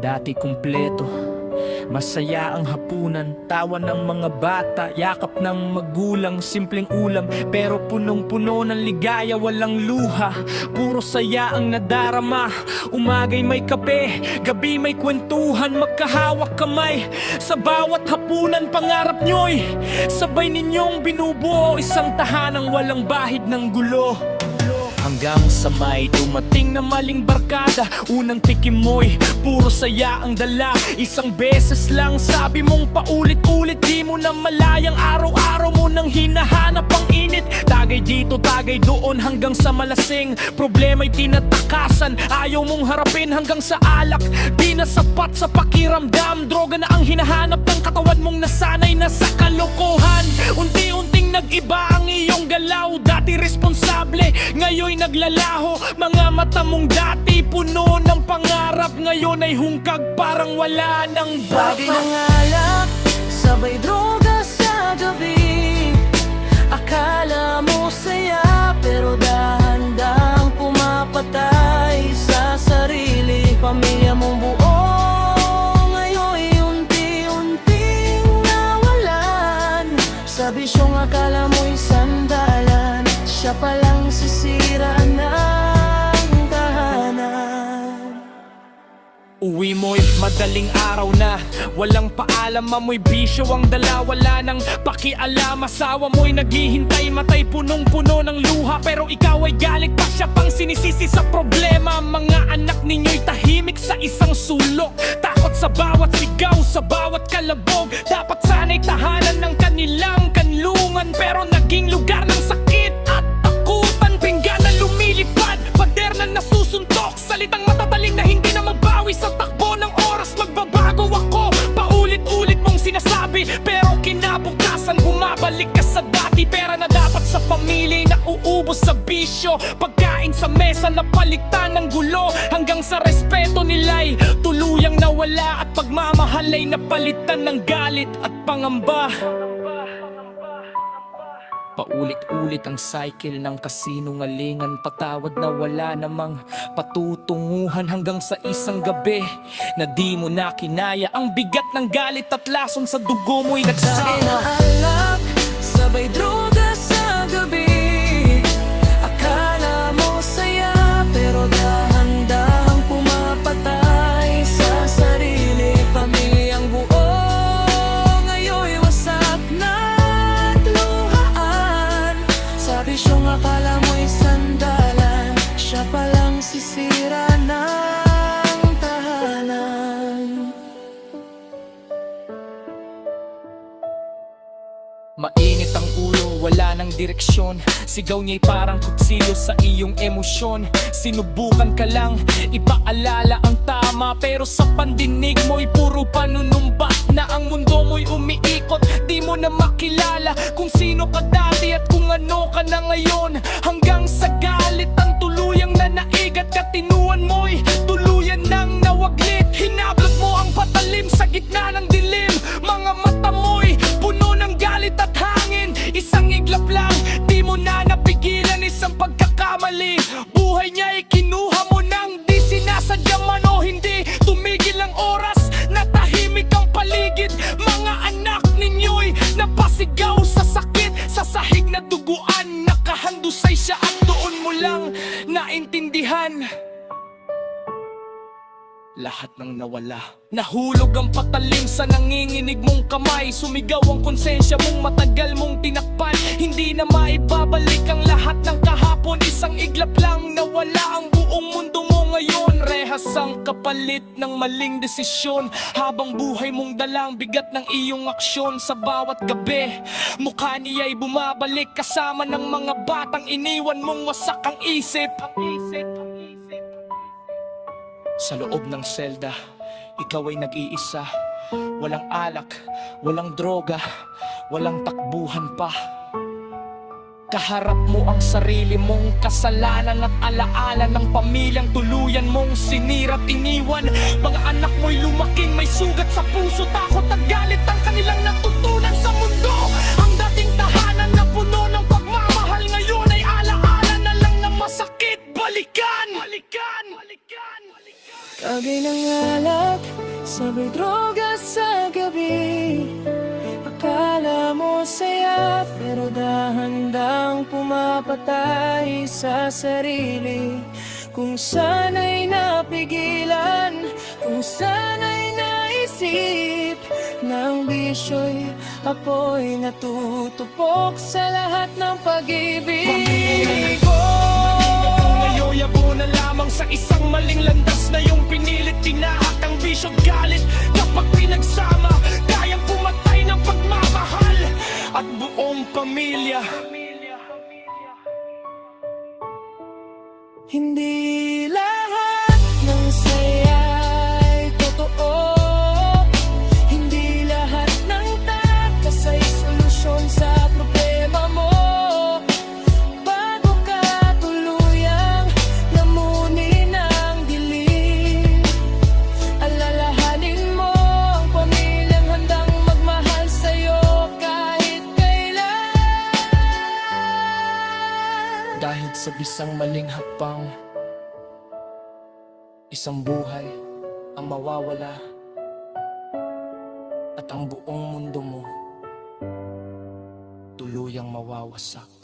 Dati kumpleto, masaya ang hapunan, tawa ng mga bata, yakap ng magulang, simpleng ulam, pero punong-puno ng ligaya, walang luha, puro saya ang nadarama. Umagay may kape, gabi may kwentuhan, magkahawak kamay, sa bawat hapunan pangarap nyo'y sabay ninyong binubuo isang tahanang walang bahid ng gulo. Hanggang sa may dumating na maling barkada, unang tikim mo'y puro saya ang dala. Isang beses lang sabi mong paulit-ulit, di mo na malayang araw-araw mo nang hinahanap ang init. Tagay dito, tagay doon hanggang sa malasing, problema'y tinatakasan, ayaw mong harapin hanggang sa alak. Di na sapat sa pakiramdam, droga na ang hinahanap ng katawan mong nasanay na sa kalokohan. Unti-unting nag-iba ang iyong galaw, dati responsable, ngayon naglalaho. Mga mata mong dati puno ng pangarap, ngayon ay hungkag parang wala ng Bagay baka. ng alak, sabay droga sa gabi. Akala mo saya, pero dahan-dahang pumapatay sa sarili. Pamilya mong buo, ngayon unti-unting nawalan. Sa bisyong akala mo'y sandalan, siya palang sisira ng tahanan. Uwi mo'y madaling araw na, walang paalam, amoy bisyo ang dala, wala nang pakialam. Asawa mo'y naghihintay, matay punong-puno ng luha, pero ikaw ay galit pa, siya pang sinisisi sa problema. Mga anak ninyo'y tahimik sa isang sulok, takot sa bawat sigaw, sa bawat kalabog. Dapat sana'y tahanan ng kanilang kanlungan, pero naging lugar ng sakit at takutan. Pinggan na lumilipad, pader na nasusuntok, salitang matataling na hindi na mabawi. Sa takbo ng oras magbabago ako, paulit-ulit mong sinasabi, pero kinabukasan bumabalik ka sa dati. Pera na dapat sa pamilya na uubos sa bisyo, pagkain sa mesa na paligtan ng gulo, hanggang sa respeto nila'y tuluyang nawala, at pagmamahal ay napalitan ng galit at pangamba. Paulit-ulit ang cycle ng kasinungalingan, patawad na wala namang patutunguhan, hanggang sa isang gabi na di mo na kinaya, ang bigat ng galit at lason sa dugo mo'y Bagay nagsama. ng alak, sabay droga sa gabi. Akala mo saya, pero dahan-dahang pumapatay sa sarili. Pamilyang buo, ngayon'y wasak na at luhaan. Sa bisyong akala mo'y sandalan, siya palang sisira ng tahanan. Mainit ang ulo, wala nang direksyon, sigaw niya'y parang kutsilyo sa iyong emosyon. Sinubukan ka lang ipaalala ang tama, pero sa pandinig mo'y puro panunumbat na ang mundo mo'y umiikot. Di mo na makilala kung sino ka dati at kung ano ka na ngayon, hanggang sa galit ang tuluyang nanaigat, katinuan mo'y tuluyan ng nawaglit. Hinablot mo ang patalim sa gitna ng dilim, mga mata mo'y puno ng galit at hangin. Isang iglap lang, di mo na napigilan, isang pagkakamali, buhay niya ikinuha mo nang di sinasadya man o hindi. Tumigil ang oras, natahimik ang paligid, mga anak ninyo'y napasigaw sa sakit. Sa sahig na duguan, nakahandusay siya at doon mo lang naintindihan lahat ng nawala. Nahulog ang patalim sa nanginginig mong kamay, sumigaw ang konsensya mong matagal mong tinakpan. Hindi na maibabalik ang lahat ng kahapon, isang iglap lang nawala ang buong mundo mo ngayon. Rehas ang kapalit ng maling desisyon, habang buhay mong dalang bigat ng iyong aksyon. Sa bawat gabi, mukha niya'y bumabalik, kasama ng mga batang iniwan mong wasak ang isip. Sa loob ng selda, ikaw ay nag-iisa. Walang alak, walang droga, walang takbuhan pa. Kaharap mo ang sarili mong kasalanan at alaala ng pamilyang tuluyan mong sinira't iniwan. Mga anak mo'y lumaking may sugat sa puso, takot at galit ang kanilang natutunan sa mundo. Ang dating tahanan na puno ng pagmamahal, ngayon ay alaala na lang na masakit. Balikan! Balikan! Balikan! Bagay ng alak, droga sa gabi. Akala mo saya, pero dahan-dahang pumapatay sa sarili. Kung sana'y napigilan, kung sana'y naisip, ng bisyo'y apoy natutupok sa lahat ng pag-ibig ko. Ngayon yabo na lamang sa isang maling landas na yung pinilit. Tinahak ang bisyo't galit. Kapag pinagsama, kayang pumatay ng pagmamahal at buong pamilya. Hindi lahat ng saya'y totoo. Hindi lahat ng takas ay solusyon sa problema mo. Bago ka tuluyang namuni ng dilim, alalahanin mo ang pamilyang handang magmahal sa'yo kahit kailan. Dahil sa bisang maling hakbang, isang buhay ang mawawala at ang buong mundo mo tuluyang mawawasak.